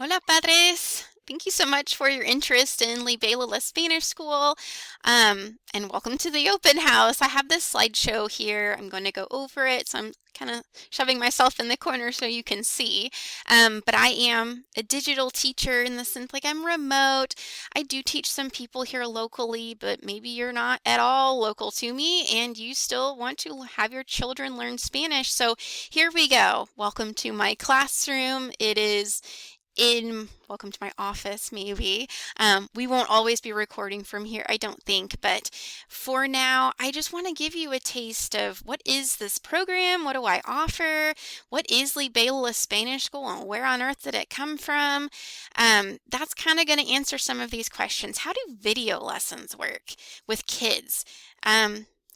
Hola, padres. Thank you so much for your interest in Libélula Spanish School, and welcome to the open house. I have this slideshow here. I'm going to go over it, so I'm kind of shoving myself in the corner so you can see. But I am a digital teacher in the sense like I'm remote. I do teach some people here locally, but maybe you're not at all local to me and you still want to have your children learn Spanish. So here we go. Welcome to my classroom. It is welcome to my office, maybe. We won't always be recording from here, I don't think, but for now, I just want to give you a taste of what is this program, what do I offer, what is Libélula Spanish School, and where on earth did it come from? That's kind of going to answer some of these questions. How do video lessons work with kids?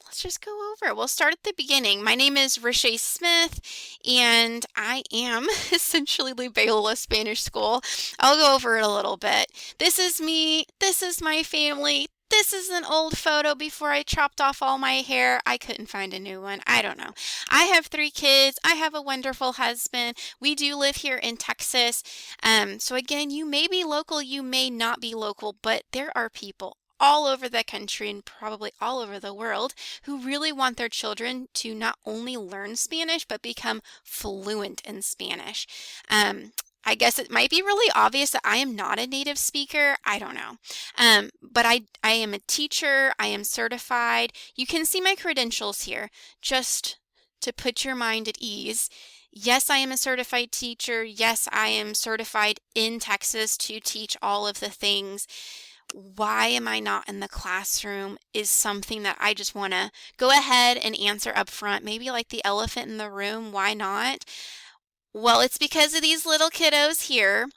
Let's just go over it. We'll start at the beginning. My name is Riche Smith, and I am essentially Libélula Spanish School. I'll go over it a little bit. This is me. This is my family. This is an old photo before I chopped off all my hair. I couldn't find a new one. I don't know. I have 3 kids. I have a wonderful husband. We do live here in Texas. So again, you may be local, you may not be local, but there are people all over the country and probably all over the world who really want their children to not only learn Spanish but become fluent in Spanish. I guess it might be really obvious that I am not a native speaker. I don't know. But I am a teacher. I am certified. You can see my credentials here just to put your mind at ease. Yes, I am a certified teacher. Yes, I am certified in Texas to teach all of the things. Why am I not in the classroom is something that I just want to go ahead and answer up front. Maybe like the elephant in the room, why not? Well, it's because of these little kiddos here.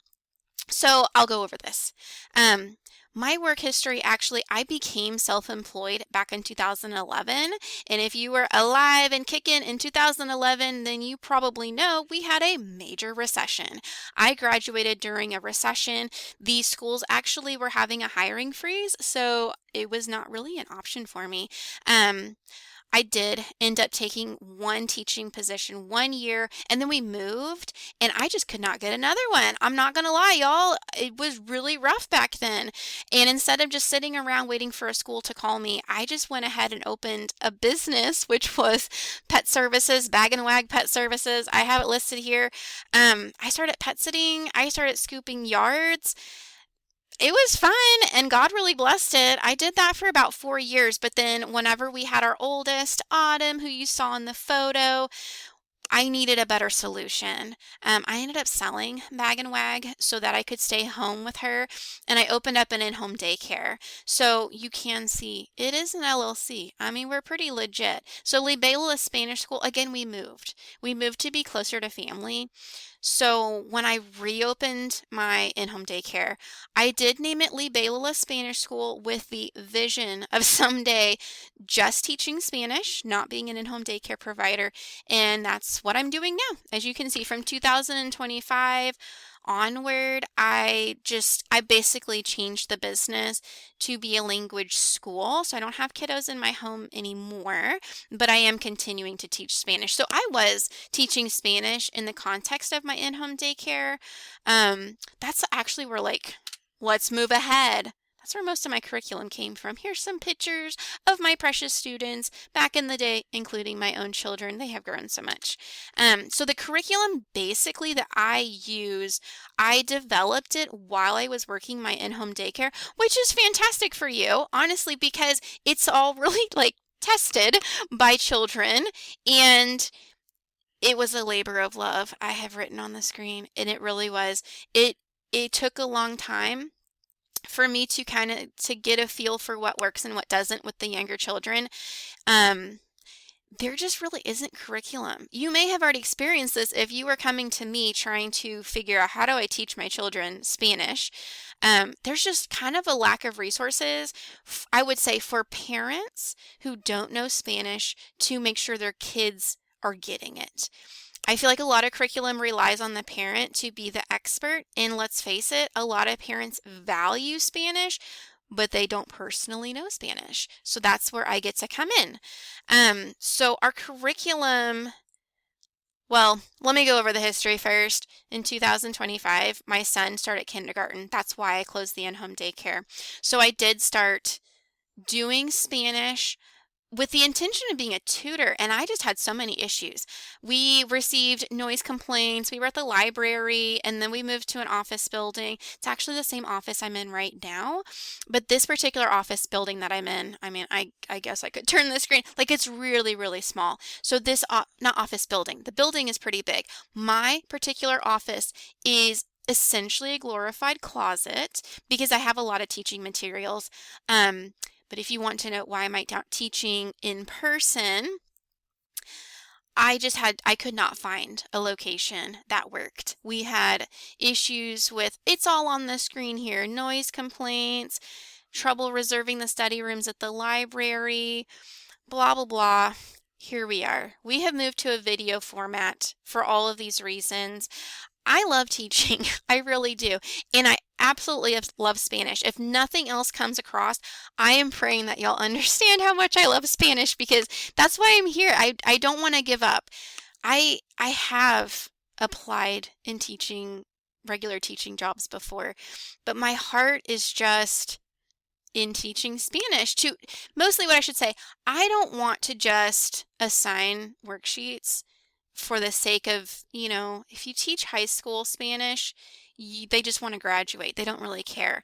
So I'll go over this. Um, my work history, actually, I became self-employed back in 2011. And if you were alive and kicking in 2011, then you probably know we had a major recession. I graduated during a recession. These schools actually were having a hiring freeze, so it was not really an option for me. Um, I did end up taking one teaching position 1 year and then we moved and I just could not get another one. I'm not gonna lie, y'all. It was really rough back then. And instead of just sitting around waiting for a school to call me, I just went ahead and opened a business, which was pet services, Bag and Wag Pet Services. I have it listed here. I started pet sitting. I started scooping yards. It was fun and God really blessed it. I did that for about 4 years, but then whenever we had our oldest, Autumn, who you saw in the photo, I needed a better solution. I ended up selling Bag and Wag so that I could stay home with her, and I opened up an in-home daycare. So you can see it is an LLC. I mean, we're pretty legit. So Libélula Spanish School, again, we moved. We moved to be closer to family. So when I reopened my in-home daycare, I did name it Libélula Spanish School with the vision of someday just teaching Spanish, not being an in-home daycare provider. And that's what I'm doing now. As you can see, from 2025 onward, I basically changed the business to be a language school. So I don't have kiddos in my home anymore, but I am continuing to teach Spanish. So I was teaching Spanish in the context of my in-home daycare. That's actually where like, let's move ahead. That's where most of my curriculum came from. Here's some pictures of my precious students back in the day, including my own children. They have grown so much. So the curriculum basically that I use, I developed it while I was working my in-home daycare, which is fantastic for you, honestly, because it's all really like tested by children and it was a labor of love I have written on the screen and it really was. It took a long time for me to kind of to get a feel for what works and what doesn't with the younger children. Um, there just really isn't curriculum. You may have already experienced this if you were coming to me trying to figure out how do I teach my children Spanish. There's just kind of a lack of resources, I would say, for parents who don't know Spanish to make sure their kids are getting it. I feel like a lot of curriculum relies on the parent to be the expert, and let's face it, a lot of parents value Spanish, but they don't personally know Spanish. So that's where I get to come in. So our curriculum Well, let me go over the history first. In 2025, my son started kindergarten. That's why I closed the in-home daycare. So I did start doing Spanish with the intention of being a tutor, and I just had so many issues. We received noise complaints. We were at the library, and then we moved to an office building. It's actually the same office I'm in right now, but this particular office building that I'm in, I mean, I guess I could turn the screen, like it's really, really small. So this, not office building, the building is pretty big. My particular office is essentially a glorified closet because I have a lot of teaching materials. But if you want to know why I'm not teaching in person, I could not find a location that worked. We had issues with, it's all on the screen here, noise complaints, trouble reserving the study rooms at the library, blah, blah, blah. Here we are. We have moved to a video format for all of these reasons. I love teaching. I really do. And I absolutely love Spanish. If nothing else comes across, I am praying that y'all understand how much I love Spanish because that's why I'm here. I don't want to give up. I have applied in teaching, regular teaching jobs before, but my heart is just in teaching Spanish to mostly what I should say. I don't want to just assign worksheets for the sake of, if you teach high school Spanish, they just want to graduate. They don't really care.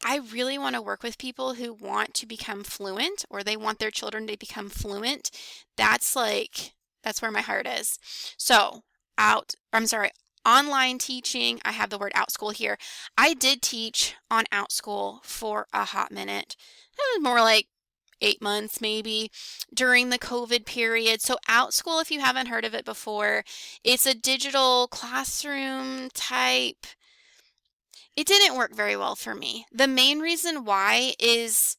I really want to work with people who want to become fluent or they want their children to become fluent. That's where my heart is. So, online teaching, I have the word OutSchool here. I did teach on OutSchool for a hot minute. It was more like 8 months maybe during the COVID period. So OutSchool, if you haven't heard of it before, it's a digital classroom type. It didn't work very well for me. The main reason why is,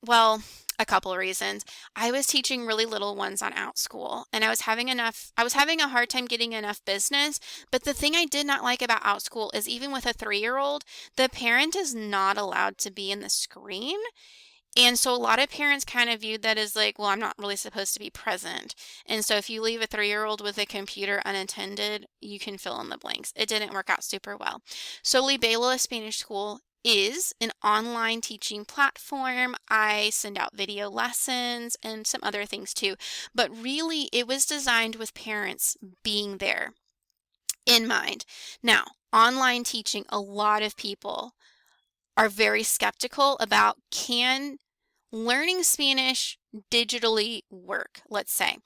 well, a couple of reasons. I was teaching really little ones on OutSchool and I was having a hard time getting enough business. But the thing I did not like about OutSchool is even with a 3-year-old, the parent is not allowed to be in the screen. And so a lot of parents kind of viewed that as like, well, I'm not really supposed to be present. And so if you leave a 3-year-old with a computer unattended, you can fill in the blanks. It didn't work out super well. So Libélula Spanish School is an online teaching platform. I send out video lessons and some other things too. But really, it was designed with parents being there in mind. Now, online teaching, a lot of people are very skeptical about, can learning Spanish digitally work, let's say.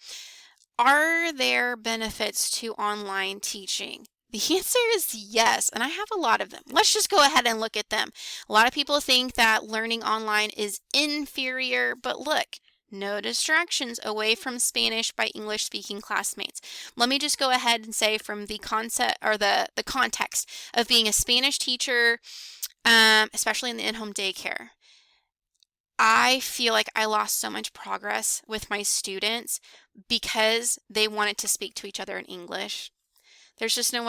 Are there benefits to online teaching? The answer is yes, and I have a lot of them. Let's just go ahead and look at them. A lot of people think that learning online is inferior, but look, no distractions away from Spanish by English-speaking classmates. Let me just go ahead and say from the concept or the context of being a Spanish teacher, especially in the in-home daycare. I feel like I lost so much progress with my students because they wanted to speak to each other in English. There's just no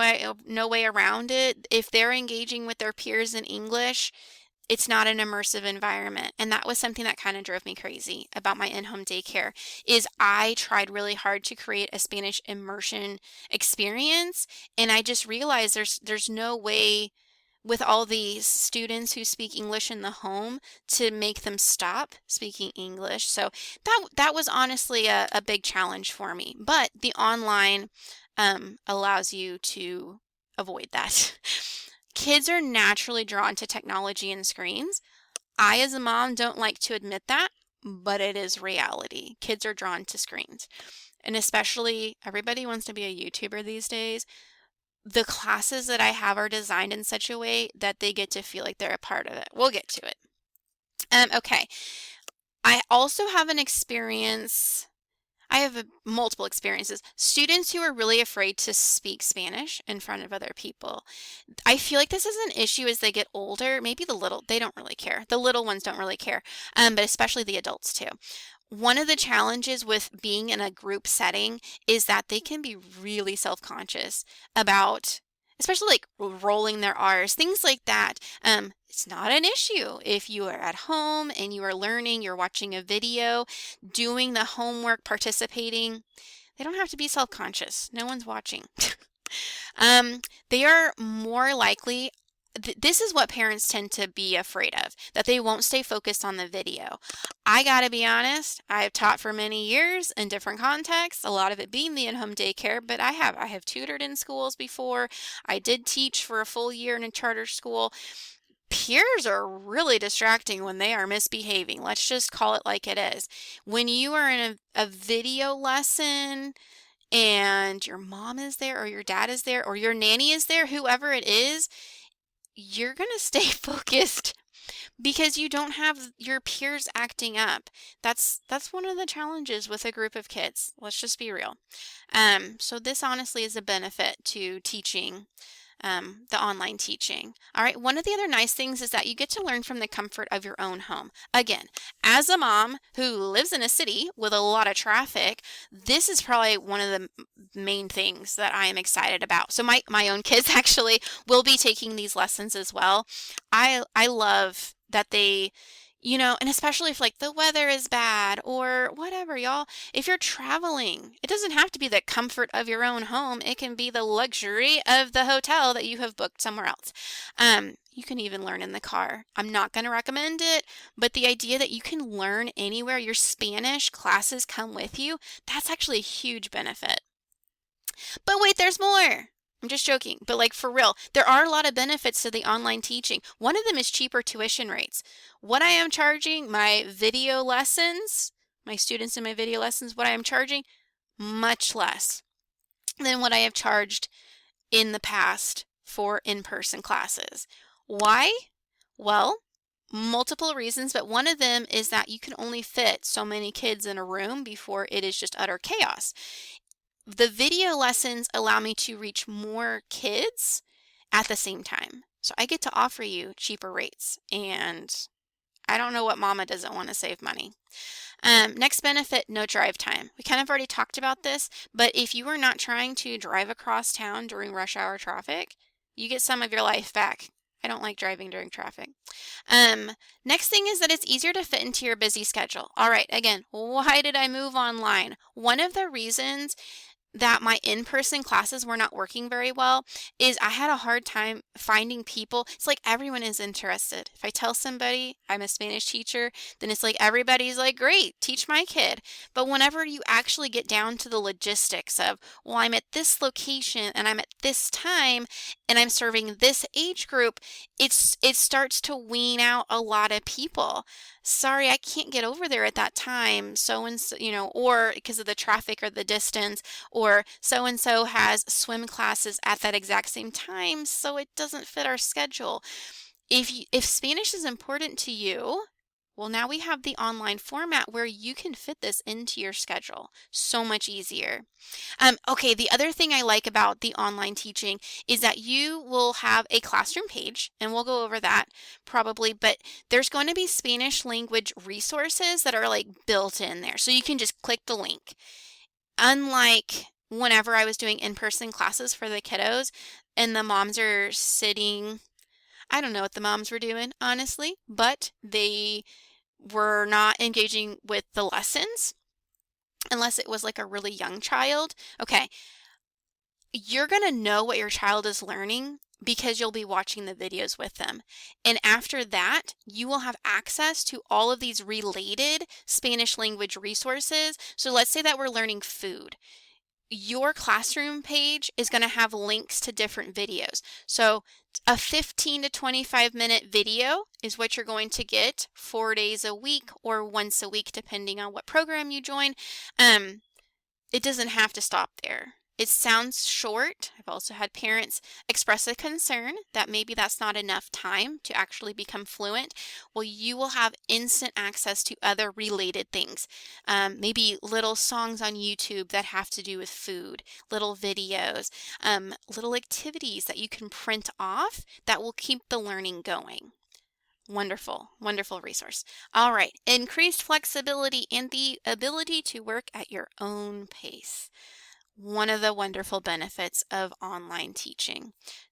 way around it. If they're engaging with their peers in English, it's not an immersive environment. And that was something that kind of drove me crazy about my in-home daycare is I tried really hard to create a Spanish immersion experience, and I just realized there's no way with all these students who speak English in the home to make them stop speaking English. So that was honestly a big challenge for me. But the online allows you to avoid that. Kids are naturally drawn to technology and screens. I, as a mom, don't like to admit that, but it is reality. Kids are drawn to screens. And especially, everybody wants to be a YouTuber these days. The classes that I have are designed in such a way that they get to feel like they're a part of it. We'll get to it. Okay. I also have an experience. I have multiple experiences. Students who are really afraid to speak Spanish in front of other people. I feel like this is an issue as they get older. Maybe they don't really care. The little ones don't really care, but especially the adults too. One of the challenges with being in a group setting is that they can be really self-conscious about, especially like rolling their R's, things like that. It's not an issue if you are at home and you are learning, you're watching a video, doing the homework, participating. They don't have to be self-conscious. No one's watching. They are more likely, this is what parents tend to be afraid of, that they won't stay focused on the video. I gotta be honest, I have taught for many years in different contexts, a lot of it being the in-home daycare, but I have tutored in schools before. I did teach for a full year in a charter school. Peers are really distracting when they are misbehaving. Let's just call it like it is. When you are in a video lesson and your mom is there or your dad is there or your nanny is there, whoever it is, you're going to stay focused because you don't have your peers acting up. That's one of the challenges with a group of kids. Let's just be real. So this honestly is a benefit to teaching, the online teaching. All right, one of the other nice things is that you get to learn from the comfort of your own home. Again, as a mom who lives in a city with a lot of traffic, this is probably one of the main things that I am excited about. So my own kids actually will be taking these lessons as well. I love that they, and especially if like the weather is bad or whatever, y'all, if you're traveling, it doesn't have to be the comfort of your own home. It can be the luxury of the hotel that you have booked somewhere else. You can even learn in the car. I'm not going to recommend it, but the idea that you can learn anywhere, your Spanish classes come with you, that's actually a huge benefit. But wait, there's more. I'm just joking, but like for real, there are a lot of benefits to the online teaching. One of them is cheaper tuition rates. What I am charging my video lessons, my students in my video lessons, what I am charging, much less than what I have charged in the past for in-person classes. Why? Well, multiple reasons, but one of them is that you can only fit so many kids in a room before it is just utter chaos. The video lessons allow me to reach more kids at the same time. So I get to offer you cheaper rates, and I don't know what mama doesn't want to save money. Next benefit, no drive time. We kind of already talked about this, but if you are not trying to drive across town during rush hour traffic, you get some of your life back. I don't like driving during traffic. Next thing is that it's easier to fit into your busy schedule. All right, again, why did I move online? One of the reasons that my in-person classes were not working very well is I had a hard time finding people. It's like everyone is interested. If I tell somebody I'm a Spanish teacher, then it's like everybody's like, great, teach my kid. But whenever you actually get down to the logistics of, well, I'm at this location and I'm at this time and I'm serving this age group, it starts to wean out a lot of people. Sorry, I can't get over there at that time. So and so, or because of the traffic or the distance, or so and so has swim classes at that exact same time, so it doesn't fit our schedule. If Spanish is important to you, well, now we have the online format where you can fit this into your schedule. So much easier. Okay, the other thing I like about the online teaching is that you will have a classroom page, and we'll go over that probably, but there's going to be Spanish language resources that are like built in there. So you can just click the link. Unlike whenever I was doing in-person classes for the kiddos and the moms are sitting, I don't know what the moms were doing, honestly, but they were not engaging with the lessons unless it was like a really young child. Okay, you're going to know what your child is learning because you'll be watching the videos with them. And after that, you will have access to all of these related Spanish language resources. So let's say that we're learning food. Your classroom page is going to have links to different videos. So a 15 to 25 minute video is what you're going to get 4 days a week or once a week, depending on what program you join. It doesn't have to stop there. It sounds short. I've also had parents express a concern that maybe that's not enough time to actually become fluent. Well, you will have instant access to other related things. Maybe little songs on YouTube that have to do with food, little videos, little activities that you can print off that will keep the learning going. Wonderful, wonderful resource. All right, increased flexibility and the ability to work at your own pace. one of the wonderful benefits of online teaching.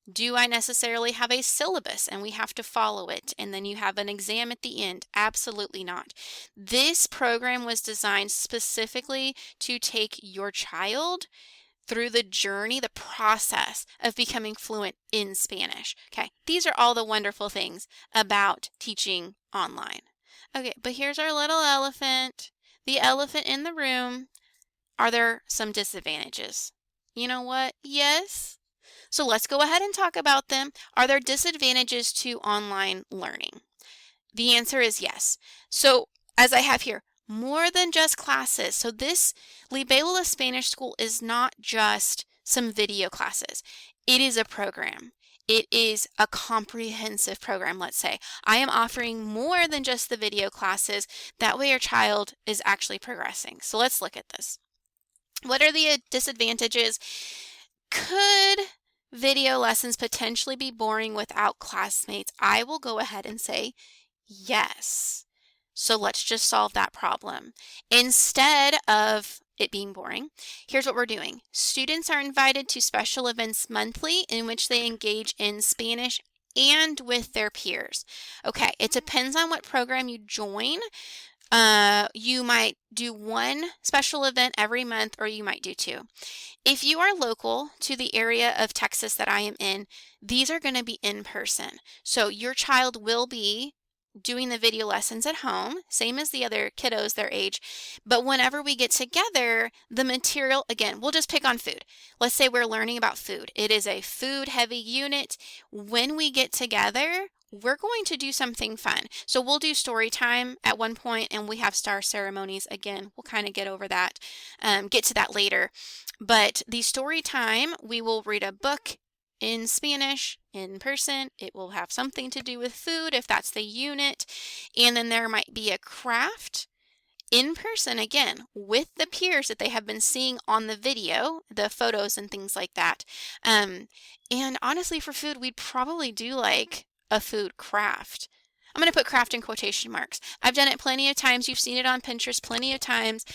Do I necessarily have a syllabus and we have to follow it and then you have an exam at the end? Absolutely not. This program was designed specifically to take your child through the journey, the process of becoming fluent in Spanish. Okay, these are all the wonderful things about teaching online. Okay, but here's our little elephant, the elephant in the room. Are there some disadvantages? You know what? Yes. So let's go ahead and talk about them. Are there disadvantages to online learning? The answer is yes. So as I have here, more than just classes. So this Libélula Spanish School is not just some video classes. It is a program. It is a comprehensive program, let's say. I am offering more than just the video classes. That way your child is actually progressing. So let's look at this. What are the disadvantages? Could video lessons potentially be boring without classmates? I will go ahead and say yes. So let's just solve that problem. Instead of it being boring, here's what we're doing. Students are invited to special events monthly in which they engage in Spanish and with their peers. Okay, it depends on what program you join. You might do one special event every month, or you might do two. If you are local to the area of Texas that I am in, these are going to be in person. So your child will be doing the video lessons at home, same as the other kiddos their age. But whenever we get together, the material, again, we'll just pick on food. Let's say we're learning about food. It is a food heavy unit. When we get together, we're going to do something fun. So we'll do story time at one point, and we have star ceremonies. Again, we'll kind of get over that, get to that later. But the story time, we will read a book in Spanish in person. It will have something to do with food if that's the unit. And then there might be a craft in person, again, with the peers that they have been seeing on the video, the photos and things like that. And honestly, for food, we'd probably do like a food craft. I'm going to put craft in quotation marks. I've done it plenty of times. You've seen it on Pinterest plenty of times.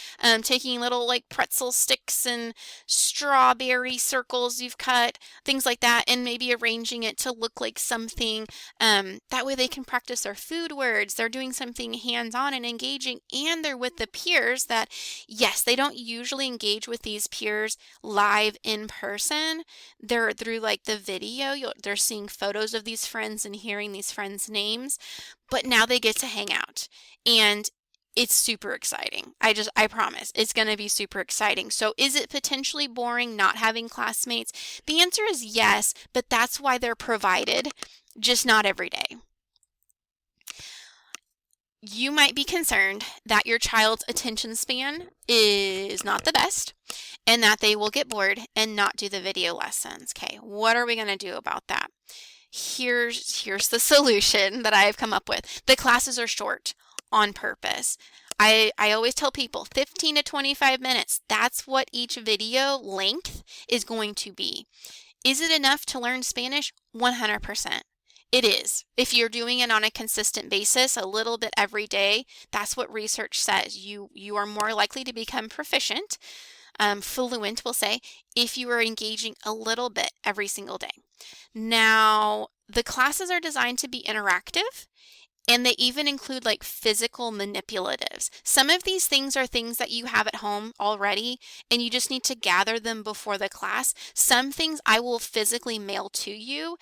Taking little like pretzel sticks and strawberry circles you've cut, things like that, and maybe arranging it to look like something. That way they can practice their food words. They're doing something hands-on and engaging, and they're with the peers that, yes, they don't usually engage with these peers live in person. They're through like the video. They're seeing photos of these friends and hearing these friends' names. But now they get to hang out, and it's super exciting. I promise it's going to be super exciting. So is it potentially boring not having classmates? The answer is yes, but that's why they're provided, just not every day. You might be concerned that your child's attention span is not the best and that they will get bored and not do the video lessons. Okay, what are we going to do about that? Here's the solution that I have come up with. The classes are short on purpose. I always tell people 15 to 25 minutes. That's what each video length is going to be. Is it enough to learn Spanish? 100%. It is. If you're doing it on a consistent basis, a little bit every day, that's what research says. You are more likely to become proficient, fluent, we'll say, if you are engaging a little bit every single day. Now, the classes are designed to be interactive, and they even include like physical manipulatives. Some of these things are things that you have at home already, and you just need to gather them before the class. Some things I will physically mail to you.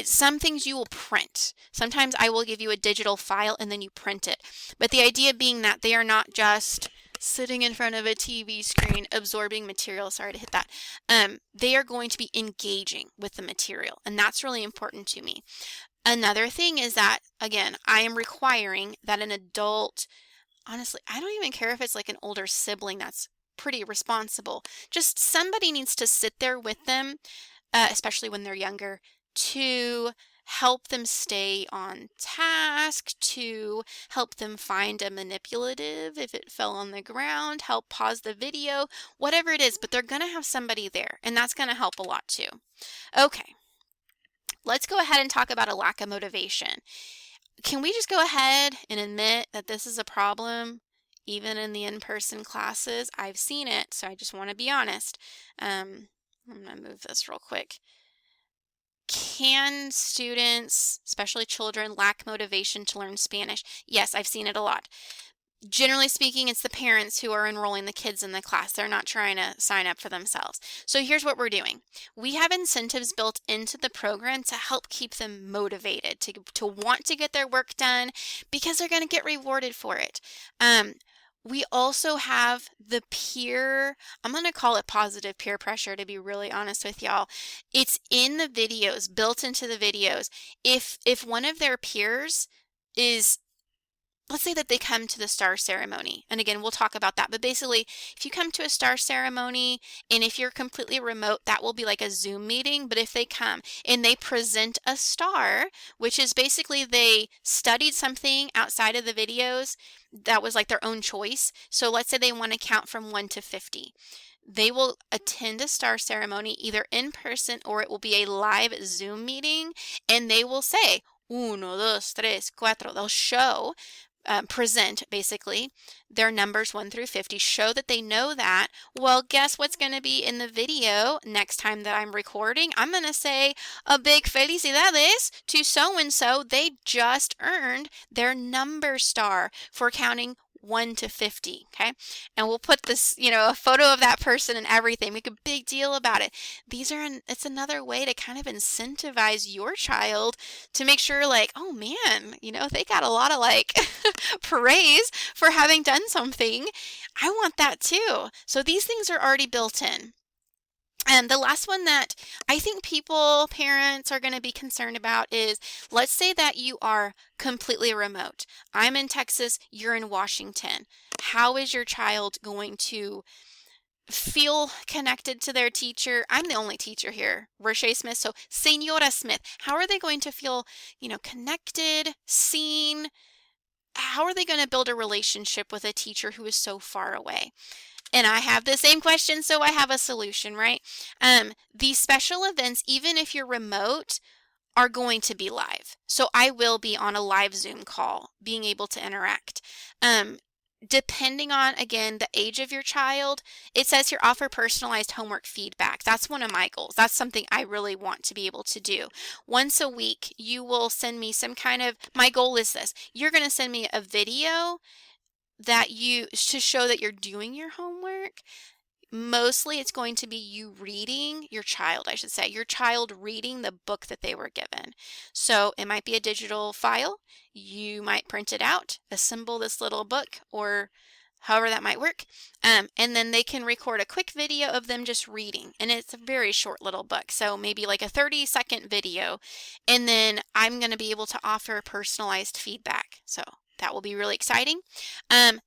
Some things you will print. Sometimes I will give you a digital file and then you print it. But the idea being that they are not just sitting in front of a TV screen absorbing material. Sorry to hit that. They are going to be engaging with the material, and that's really important to me. Another thing is that, again, I am requiring that an adult, honestly, I don't even care if it's like an older sibling that's pretty responsible. Just somebody needs to sit there with them, especially when they're younger, to help them stay on task, to help them find a manipulative if it fell on the ground, help pause the video, whatever it is, but they're going to have somebody there, and that's going to help a lot too. Okay, let's go ahead and talk about a lack of motivation. Can we just go ahead and admit that this is a problem? even in the in-person classes, I've seen it, so I just want to be honest. I'm going to move this real quick. Can students, especially children, lack motivation to learn Spanish? Yes, I've seen it a lot. Generally speaking, it's the parents who are enrolling the kids in the class. They're not trying to sign up for themselves. So here's what we're doing. We have incentives built into the program to help keep them motivated, to want to get their work done because they're going to get rewarded for it. We also have the I'm going to call it positive peer pressure, to be really honest with y'all. It's in the videos, built into the videos. If one of their peers is, let's say that they come to the star ceremony, and again, we'll talk about that, but basically, if you come to a star ceremony, and if you're completely remote, that will be like a Zoom meeting, but if they come and they present a star, which is basically they studied something outside of the videos that was like their own choice, so let's say they want to count from 1 to 50. They will attend a star ceremony either in person or it will be a live Zoom meeting, and they will say, uno, dos, tres, cuatro. They'll show present basically their numbers 1 through 50, show that they know that. Well, guess what's going to be in the video next time that I'm recording? I'm going to say a big felicidades to so-and-so. They just earned their number star for counting 1 to 50, okay? And we'll put this, a photo of that person and everything, make a big deal about it. It's another way to kind of incentivize your child to make sure like, oh man, they got a lot of like praise for having done something. I want that too. So these things are already built in. And the last one that I think parents are going to be concerned about is, let's say that you are completely remote. I'm in Texas, you're in Washington. How is your child going to feel connected to their teacher? I'm the only teacher here, Roche Smith. So Senora Smith, how are they going to feel, connected, seen? How are they going to build a relationship with a teacher who is so far away? And I have the same question, so I have a solution, right? These special events, even if you're remote, are going to be live. So I will be on a live Zoom call, being able to interact. Depending on, again, the age of your child, it says here, offer personalized homework feedback. That's one of my goals. That's something I really want to be able to do. Once a week, you will send me my goal is this. You're going to send me a video to show that you're doing your homework. Mostly it's going to be your child reading the book that they were given. So it might be a digital file. You might print it out, assemble this little book, or however that might work. And then they can record a quick video of them just reading. And it's a very short little book. So maybe like a 30-second video. And then I'm going to be able to offer personalized feedback. So that will be really exciting.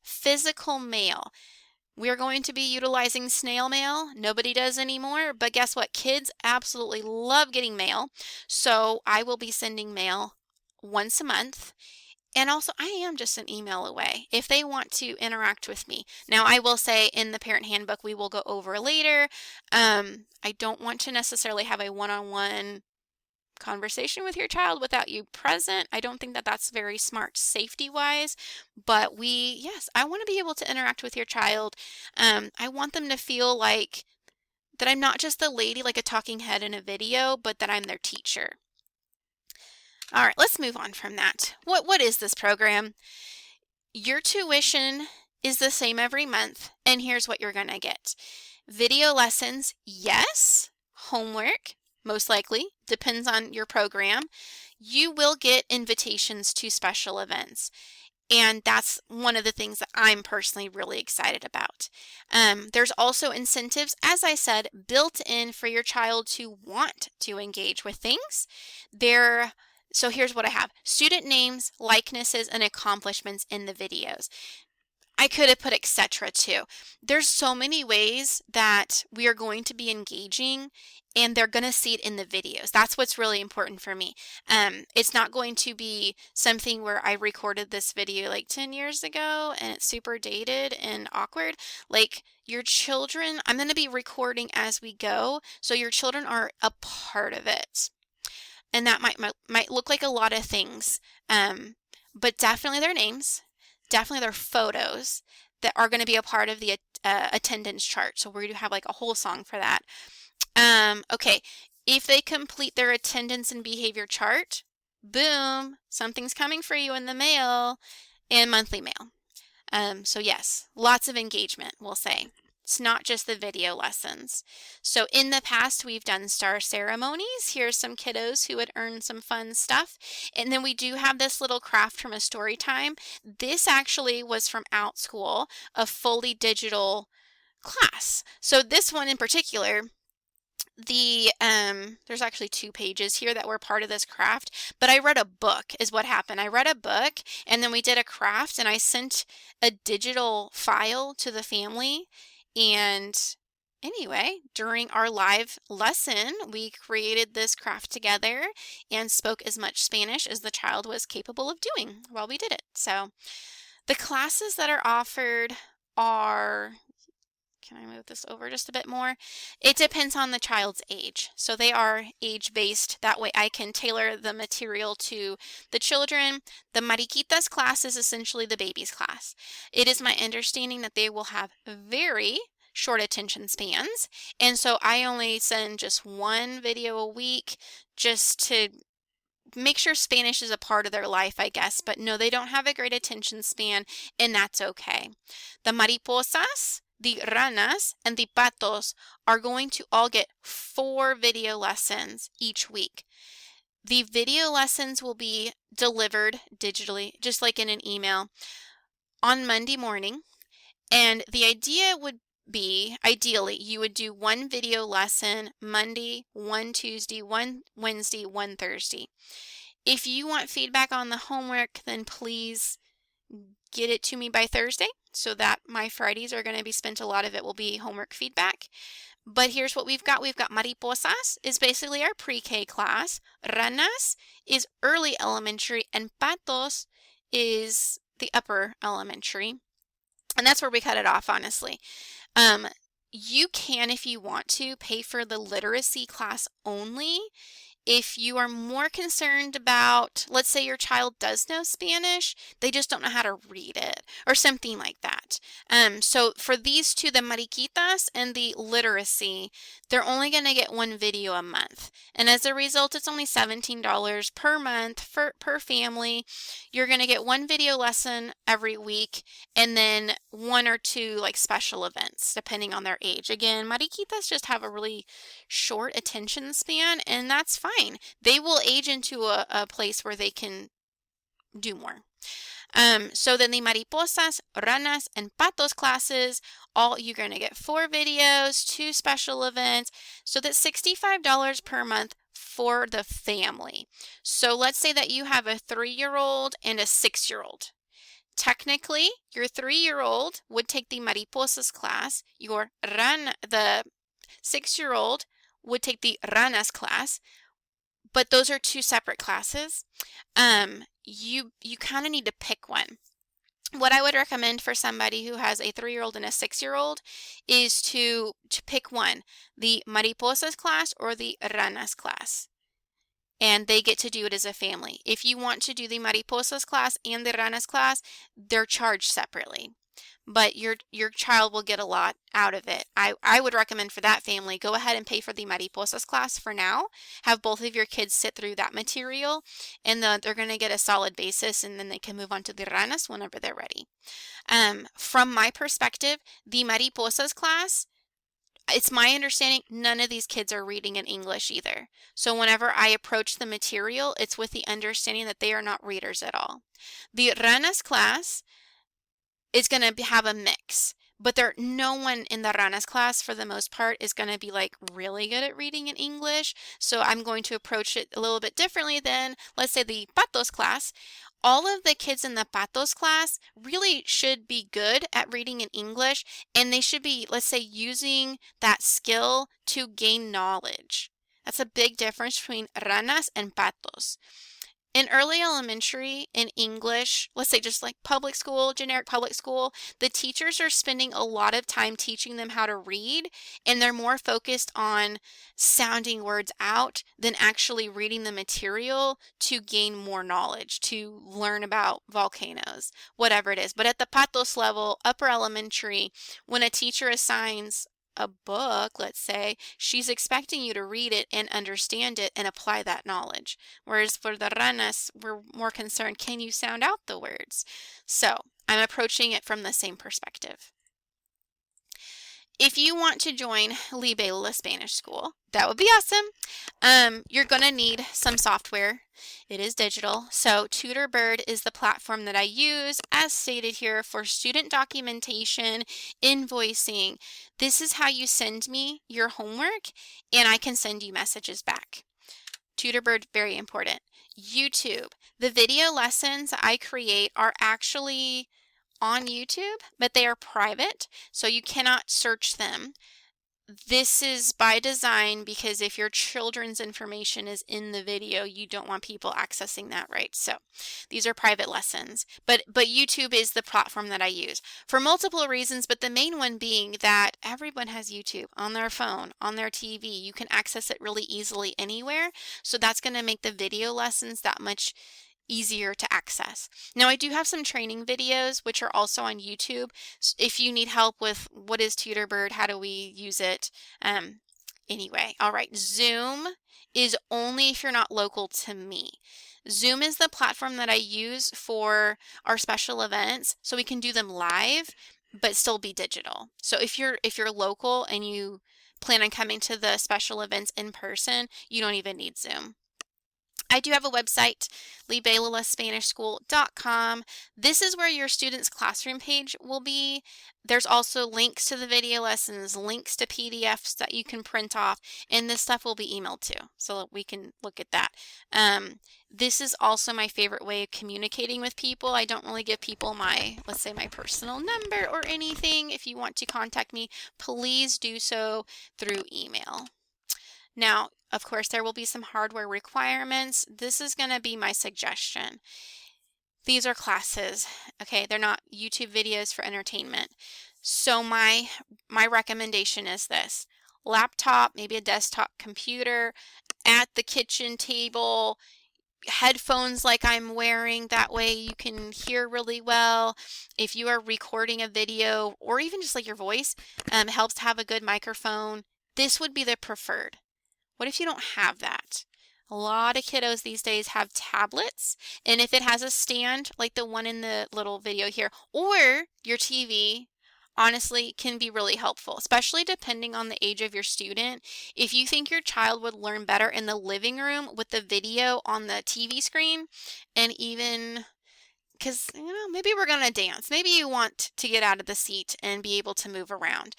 Physical mail. We are going to be utilizing snail mail. Nobody does anymore, but guess what? Kids absolutely love getting mail. So I will be sending mail once a month. And also, I am just an email away if they want to interact with me. Now, I will say in the parent handbook, we will go over later. I don't want to necessarily have a one-on-one conversation with your child without you present. I don't think that that's very smart safety-wise, but I want to be able to interact with your child. I want them to feel like that I'm not just the lady like a talking head in a video, but that I'm their teacher. All right, let's move on from that. What is this program? Your tuition is the same every month, and here's what you're going to get. Video lessons, yes. Homework, most likely, depends on your program. You will get invitations to special events. And that's one of the things that I'm personally really excited about. There's also incentives, as I said, built in for your child to want to engage with things. So here's what I have. Student names, likenesses, and accomplishments in the videos. I could have put etc. too. There's so many ways that we are going to be engaging, and they're going to see it in the videos. That's what's really important for me. It's not going to be something where I recorded this video like 10 years ago and it's super dated and awkward. Like your children, I'm going to be recording as we go, so your children are a part of it. And that might look like a lot of things, but definitely their names. Definitely their photos, that are going to be a part of the attendance chart. So we're going to have like a whole song for that. Okay, if they complete their attendance and behavior chart, boom, something's coming for you in the mail and monthly mail. So yes, lots of engagement, we'll say. It's not just the video lessons. So in the past, we've done star ceremonies. Here's some kiddos who had earned some fun stuff. And then we do have this little craft from a story time. This actually was from OutSchool, a fully digital class. So this one in particular, there's actually 2 pages here that were part of this craft, but I read a book is what happened. I read a book and then we did a craft and I sent a digital file to the family. And anyway, during our live lesson, we created this craft together and spoke as much Spanish as the child was capable of doing while we did it. So the classes that are offered are, can I move this over just a bit more? It depends on the child's age. So they are age-based. That way I can tailor the material to the children. The Mariquitas class is essentially the baby's class. It is my understanding that they will have very short attention spans. And so I only send just 1 video a week just to make sure Spanish is a part of their life, I guess. But no, they don't have a great attention span, and that's okay. The mariposas, the ranas, and the patos are going to all get 4 video lessons each week. The video lessons will be delivered digitally, just like in an email, on Monday morning. And the idea would be, ideally, you would do 1 video lesson Monday, 1 Tuesday, 1 Wednesday, 1 Thursday. If you want feedback on the homework, then please get it to me by Thursday so that my Fridays are going to be spent, a lot of it will be homework feedback. But here's what we've got. We've got mariposas is basically our pre-K class. Ranas is early elementary, and patos is the upper elementary. And that's where we cut it off, honestly. You can, if you want to, pay for the literacy class only. If you are more concerned about, let's say your child does know Spanish, they just don't know how to read it or something like that. So for these 2, the mariquitas and the literacy, they're only going to get 1 video a month. And as a result, it's only $17 per month per family. You're going to get 1 video lesson every week and then 1 or 2 like special events depending on their age. Again, mariquitas just have a really short attention span, and that's fine. They will age into a place where they can do more. So then the mariposas, ranas, and patos classes, you're going to get 4 videos, 2 special events, so that's $65 per month for the family. So let's say that you have a 3-year-old and a 6-year-old. Technically, your 3-year-old would take the mariposas class, the 6-year-old would take the ranas class, but those are 2 separate classes. You kind of need to pick one. What I would recommend for somebody who has a 3-year-old and a 6-year-old is to pick one, the mariposas class or the ranas class. And they get to do it as a family. If you want to do the mariposas class and the ranas class, they're charged separately. But your child will get a lot out of it. I would recommend for that family, go ahead and pay for the mariposas class for now. Have both of your kids sit through that material, and they're going to get a solid basis, and then they can move on to the ranas whenever they're ready. From my perspective, the mariposas class, it's my understanding none of these kids are reading in English either. So whenever I approach the material, it's with the understanding that they are not readers at all. The ranas class is going to have a mix, but no one in the ranas class for the most part is going to be like really good at reading in English. So I'm going to approach it a little bit differently than, let's say, the patos class. All of the kids in the patos class really should be good at reading in English, and they should be, let's say, using that skill to gain knowledge. That's a big difference between ranas and patos. In early elementary, in English, let's say just like public school, generic public school, the teachers are spending a lot of time teaching them how to read, and they're more focused on sounding words out than actually reading the material to gain more knowledge, to learn about volcanoes, whatever it is. But at the patos level, upper elementary, when a teacher assigns a book, let's say, she's expecting you to read it and understand it and apply that knowledge. Whereas for the ranas, we're more concerned, can you sound out the words? So I'm approaching it from the same perspective. If you want to join Libélula Spanish School, that would be awesome. You're going to need some software. It is digital. So TutorBird is the platform that I use, as stated here, for student documentation, invoicing. This is how you send me your homework, and I can send you messages back. TutorBird, very important. YouTube. The video lessons I create are actually on YouTube, but they are private, so you cannot search them. This is by design because if your children's information is in the video, you don't want people accessing that, right? So these are private lessons, but YouTube is the platform that I use for multiple reasons, but the main one being that everyone has YouTube on their phone, on their TV. You can access it really easily anywhere, so that's going to make the video lessons that much easier to access. Now, I do have some training videos which are also on YouTube. If you need help with what is TutorBird, how do we use it? Anyway, all right, Zoom is only if you're not local to me. Zoom is the platform that I use for our special events, so we can do them live, but still be digital. So if you're local and you plan on coming to the special events in person, you don't even need Zoom. I do have a website, libélulaspanishschool.com. This is where your student's classroom page will be. There's also links to the video lessons, links to PDFs that you can print off, and this stuff will be emailed too, so we can look at that. This is also my favorite way of communicating with people. I don't really give people let's say my personal number or anything. If you want to contact me, please do so through email. Now, of course, there will be some hardware requirements. This is going to be my suggestion. These are classes, okay? They're not YouTube videos for entertainment. So my recommendation is this: laptop, maybe a desktop computer, at the kitchen table, headphones like I'm wearing, that way you can hear really well. If you are recording a video, or even just like your voice, it helps to have a good microphone. This would be the preferred. What if you don't have that? A lot of kiddos these days have tablets, and if it has a stand like the one in the little video here, or your TV, honestly can be really helpful, especially depending on the age of your student. If you think your child would learn better in the living room with the video on the TV screen, and even because maybe we're going to dance, maybe you want to get out of the seat and be able to move around.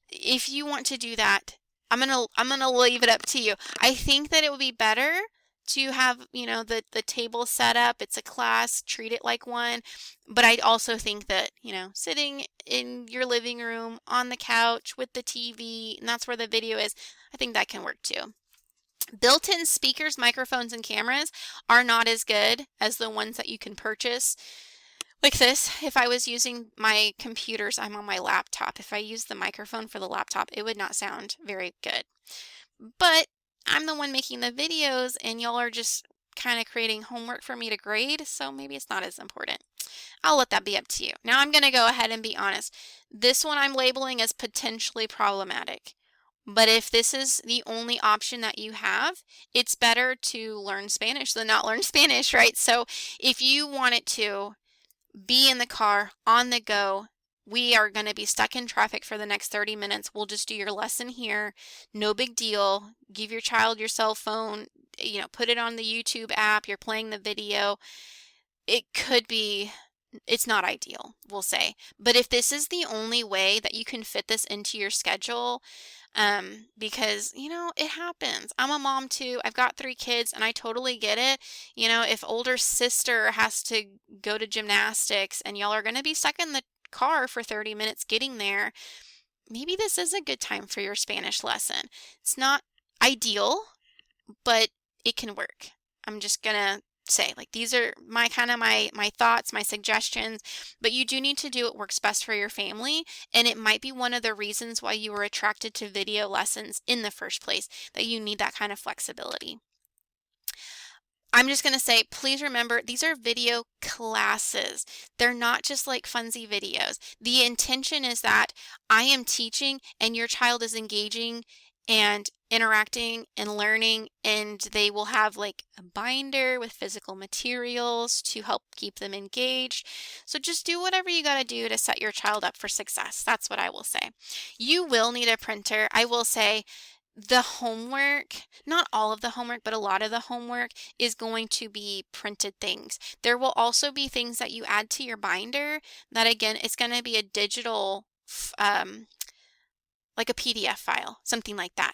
If you want to do that, I'm gonna leave it up to you. I think that it would be better to have, the table set up. It's a class, treat it like one. But I also think that, sitting in your living room on the couch with the TV, and that's where the video is, I think that can work too. Built-in speakers, microphones, and cameras are not as good as the ones that you can purchase. Like this, if I was using my computers, I'm on my laptop. If I used the microphone for the laptop, it would not sound very good. But I'm the one making the videos, and y'all are just kind of creating homework for me to grade, so maybe it's not as important. I'll let that be up to you. Now I'm going to go ahead and be honest. This one I'm labeling as potentially problematic. But if this is the only option that you have, it's better to learn Spanish than not learn Spanish, right? So if you wanted to be in the car, on the go, we are going to be stuck in traffic for the next 30 minutes. We'll just do your lesson here. No big deal. Give your child your cell phone, put it on the YouTube app. You're playing the video. It's not ideal, we'll say. But if this is the only way that you can fit this into your schedule, because, it happens. I'm a mom too. I've got 3 kids, and I totally get it. If older sister has to go to gymnastics and y'all are going to be stuck in the car for 30 minutes getting there, maybe this is a good time for your Spanish lesson. It's not ideal, but it can work. I'm just going to say. Like, these are my kind of my thoughts, my suggestions, but you do need to do what works best for your family, and it might be one of the reasons why you were attracted to video lessons in the first place, that you need that kind of flexibility. I'm just going to say, please remember, these are video classes. They're not just like funsy videos. The intention is that I am teaching and your child is engaging and interacting and learning, and they will have like a binder with physical materials to help keep them engaged. So just do whatever you got to do to set your child up for success. That's what I will say. You will need a printer. I will say, the homework, not all of the homework, but a lot of the homework is going to be printed things. There will also be things that you add to your binder that, again, it's going to be a digital, like a PDF file, something like that.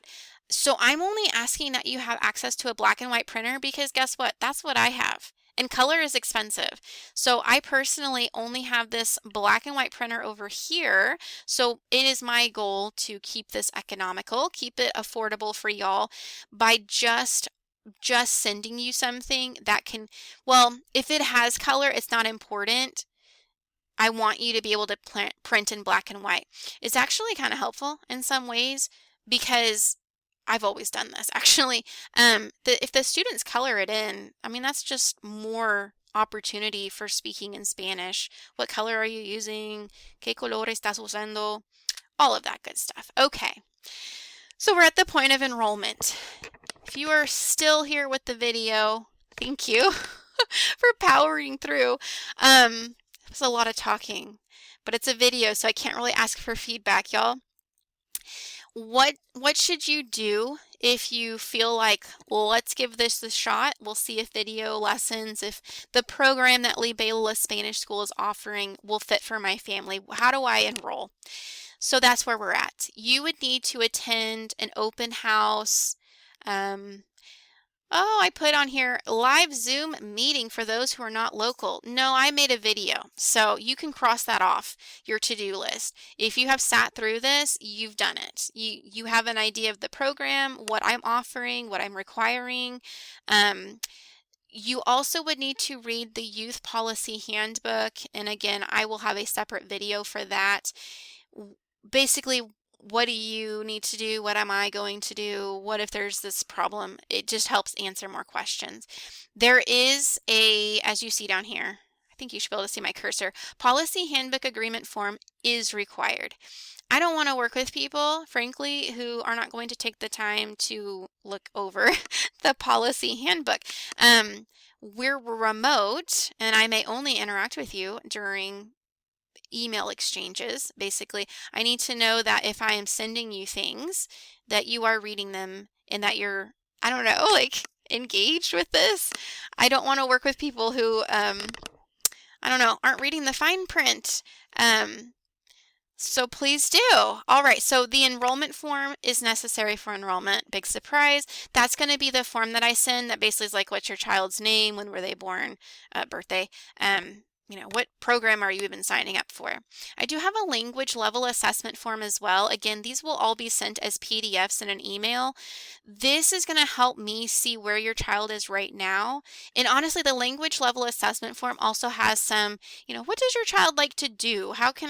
So I'm only asking that you have access to a black and white printer because guess what? That's what I have. And color is expensive. So I personally only have this black and white printer over here. So it is my goal to keep this economical, keep it affordable for y'all by just sending you something that can, well, if it has color, it's not important. I want you to be able to print in black and white. It's actually kind of helpful in some ways because I've always done this actually. If the students color it in, I mean, that's just more opportunity for speaking in Spanish. What color are you using? ¿Qué color estás usando? All of that good stuff. Okay, so we're at the point of enrollment. If you are still here with the video, thank you for powering through. It was a lot of talking, but it's a video, so I can't really ask for feedback, y'all. What should you do if you feel like, well, let's give this a shot. We'll see if video lessons, if the program that Libélula Spanish School is offering will fit for my family. How do I enroll? So that's where we're at. You would need to attend an open house. Oh, I put on here live Zoom meeting for those who are not local. No, I made a video, so you can cross that off your to-do list. If you have sat through this, you've done it. You have an idea of the program, what I'm offering, what I'm requiring. You also would need to read the Youth Policy Handbook, and again, I will have a separate video for that. Basically, what do you need to do? What am I going to do? What if there's this problem? It just helps answer more questions. There is a, as you see down here, I think you should be able to see my cursor, policy handbook agreement form is required. I don't want to work with people, frankly, who are not going to take the time to look over the policy handbook. We're remote, and I may only interact with you during email exchanges. Basically, I need to know that if I am sending you things, that you are reading them and that you're, I don't know, like engaged with this. I don't want to work with people who, I don't know, aren't reading the fine print. So please do. All right, so the enrollment form is necessary for enrollment. Big surprise. That's going to be the form that I send that basically is like, what's your child's name, when were they born, birthday, you know, what program are you even signing up for? I do have a language level assessment form as well. Again, these will all be sent as PDFs in an email. This is going to help me see where your child is right now. And honestly, the language level assessment form also has some, you know, what does your child like to do? How can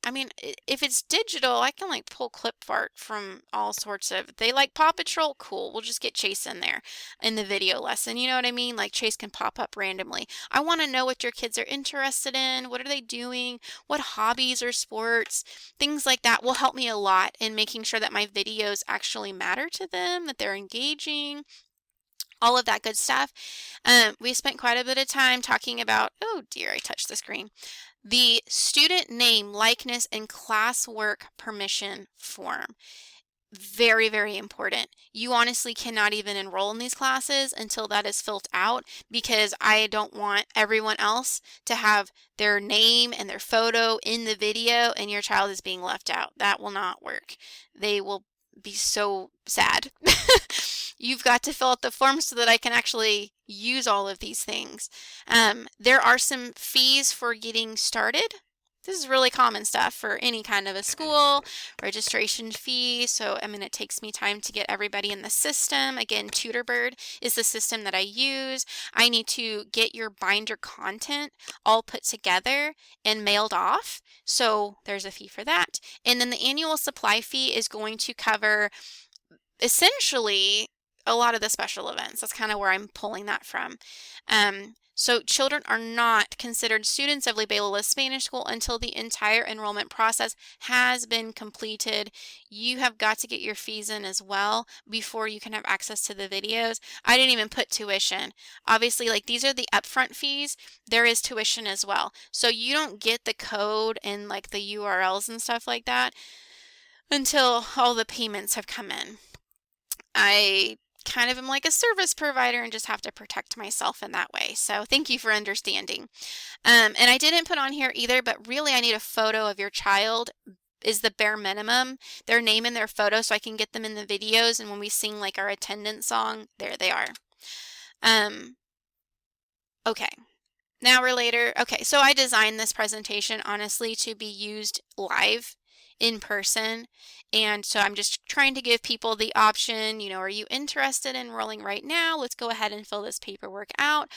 I mean, if it's digital, I can like pull clip art from all sorts of, they like Paw Patrol, cool. We'll just get Chase in there in the video lesson. You know what I mean? Like Chase can pop up randomly. I want to know what your kids are interested in. What are they doing? What hobbies or sports? Things like that will help me a lot in making sure that my videos actually matter to them, that they're engaging. All of that good stuff. We spent quite a bit of time talking about, oh dear, I touched the screen. The student name, likeness, and classwork permission form. Very, very important. You honestly cannot even enroll in these classes until that is filled out, because I don't want everyone else to have their name and their photo in the video and your child is being left out. That will not work. They will be so sad. You've got to fill out the form so that I can actually use all of these things. There are some fees for getting started. This is really common stuff for any kind of a school, registration fee. So, I mean, it takes me time to get everybody in the system. Again, TutorBird is the system that I use. I need to get your binder content all put together and mailed off. So there's a fee for that. And then the annual supply fee is going to cover essentially a lot of the special events. That's kind of where I'm pulling that from. So children are not considered students of Libélula Spanish School until the entire enrollment process has been completed. You have got to get your fees in as well before you can have access to the videos. I didn't even put tuition. Obviously, like these are the upfront fees. There is tuition as well. So you don't get the code and like the URLs and stuff like that until all the payments have come in. I kind of am like a service provider and just have to protect myself in that way. So thank you for understanding. And I didn't put on here either, but really I need a photo of your child is the bare minimum, their name and their photo, so I can get them in the videos. And when we sing like our attendance song, there they are. Okay. Now we're later. Okay, so I designed this presentation honestly to be used live in person. And so I'm just trying to give people the option, you know, are you interested in enrolling right now? Let's go ahead and fill this paperwork out.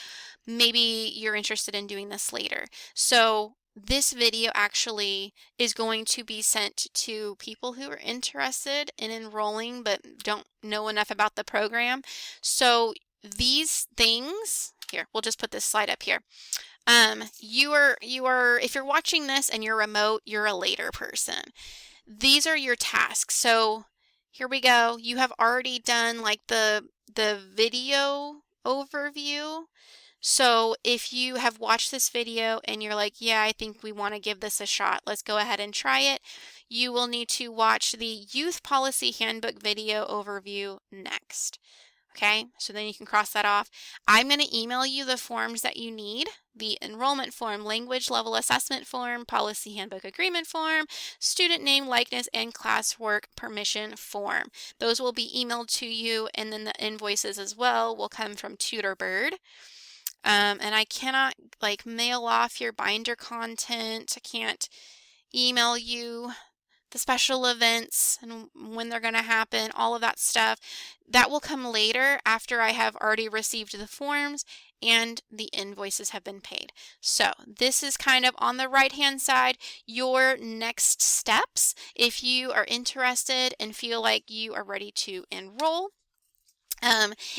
Maybe you're interested in doing this later. So this video actually is going to be sent to people who are interested in enrolling but don't know enough about the program. So these things, here, we'll just put this slide up here. You are, if you're watching this and you're remote, you're a later person. These are your tasks. So here we go. You have already done like the video overview. So if you have watched this video and you're like, yeah, I think we want to give this a shot, let's go ahead and try it. You will need to watch the Youth Policy Handbook video overview next. Okay, so then you can cross that off. I'm going to email you the forms that you need: the enrollment form, language level assessment form, policy handbook agreement form, student name, likeness, and classwork permission form. Those will be emailed to you, and then the invoices as well will come from TutorBird. And I cannot like mail off your binder content. I can't email you the special events and when they're going to happen, all of that stuff. That will come later after I have already received the forms and the invoices have been paid. So this is kind of on the right-hand side, your next steps if you are interested and feel like you are ready to enroll.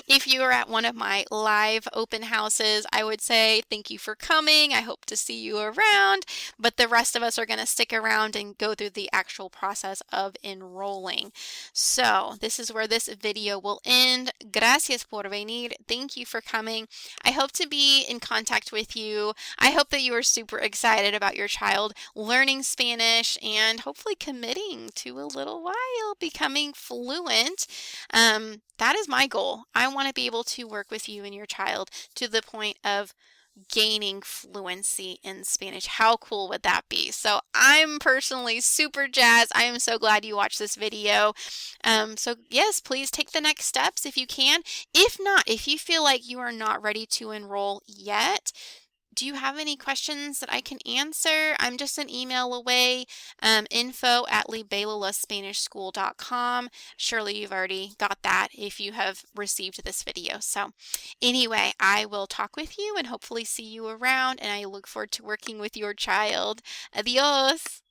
If you are at one of my live open houses, I would say thank you for coming. I hope to see you around, but the rest of us are going to stick around and go through the actual process of enrolling. So this is where this video will end. Gracias por venir. Thank you for coming. I hope to be in contact with you. I hope that you are super excited about your child learning Spanish and hopefully committing to a little while becoming fluent. That is my goal. I want to be able to work with you and your child to the point of gaining fluency in Spanish. How cool would that be? So I'm personally super jazzed. I am so glad you watched this video. So yes, please take the next steps if you can. If not, if you feel like you are not ready to enroll yet, do you have any questions that I can answer? I'm just an email away, info@libélulaspanishschool.com. Surely you've already got that if you have received this video. So anyway, I will talk with you and hopefully see you around, and I look forward to working with your child. Adios!